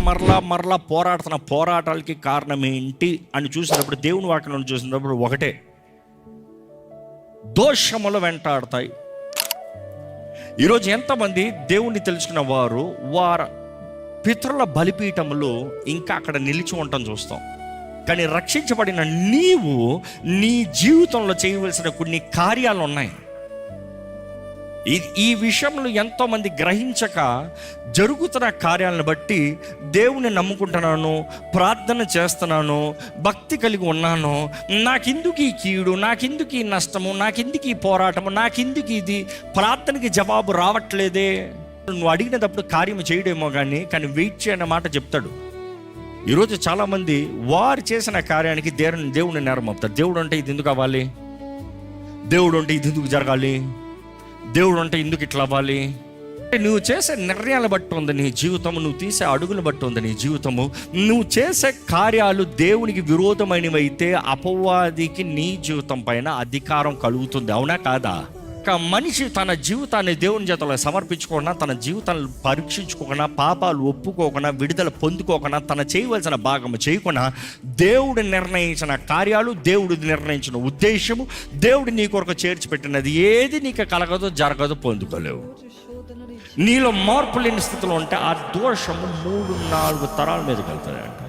మరలా పోరాడుతున్న పోరాటాలకి కారణం ఏంటి అని చూసినప్పుడు, దేవుని వాక్యం చూసినప్పుడు ఒకటే, దోషములు వెంటాడతాయి. ఈరోజు ఎంతమంది దేవుణ్ణి తెలుసుకున్న వారు వారి పితరుల బలిపీఠములు ఇంకా అక్కడ నిలిచి ఉండటం చూస్తాం. కానీ రక్షించబడిన నీవు నీ జీవితంలో చేయవలసిన కొన్ని కార్యాలు ఉన్నాయి. ఈ విషయంలో ఎంతోమంది గ్రహించక జరుగుతున్న కార్యాలను బట్టి దేవుని నమ్ముకుంటున్నాను, ప్రార్థన చేస్తున్నాను, భక్తి కలిగి ఉన్నాను, నాకెందుకు ఈ కీడు, నాకెందుకు ఈ నష్టము, నాకెందుకు ఈ పోరాటము, నాకెందుకు ఇది, ప్రార్థనకి జవాబు రావట్లేదే. నువ్వు అడిగినప్పుడు కార్యం చేయడేమో కానీ వెయిట్ చేయన్న మాట చెప్తాడు. ఈరోజు చాలామంది వారు చేసిన కార్యానికి దేవుని నేరం అవుతారు. దేవుడు అంటే ఇది ఎందుకు అవ్వాలి, దేవుడు అంటే ఇది ఎందుకు జరగాలి, దేవుడు అంటే ఎందుకు ఇట్లా అవ్వాలి. నువ్వు చేసే నిర్ణయాలు బట్టి ఉంది నీ జీవితము, నువ్వు తీసే అడుగులు బట్టి ఉంది నీ జీవితము. నువ్వు చేసే కార్యాలు దేవునికి విరోధమైనవి అయితే అపవాదికి నీ జీవితం పైన అధికారం కలుగుతుంది. అవునా కాదా? మనిషి తన జీవితాన్ని దేవుని చేతుల్లో సమర్పించుకోకుండా, తన జీవితాన్ని పరీక్షించుకోకుండా, పాపాలు ఒప్పుకోకుండా, విడుదల పొందుకోకుండా, తన చేయవలసిన భాగం చేయకుండా, దేవుడు నిర్ణయించిన కార్యాలు, దేవుడు నిర్ణయించిన ఉద్దేశము, దేవుడు నీ కొరకు చేర్చిపెట్టినది ఏది నీకు కలగదో, జరగదో, పొందుకోలేవు. నీలో మార్పు లేని స్థితిలో ఉంటే ఆ దోషము 3-4 తరాల మీదకి వెళ్తాయంట.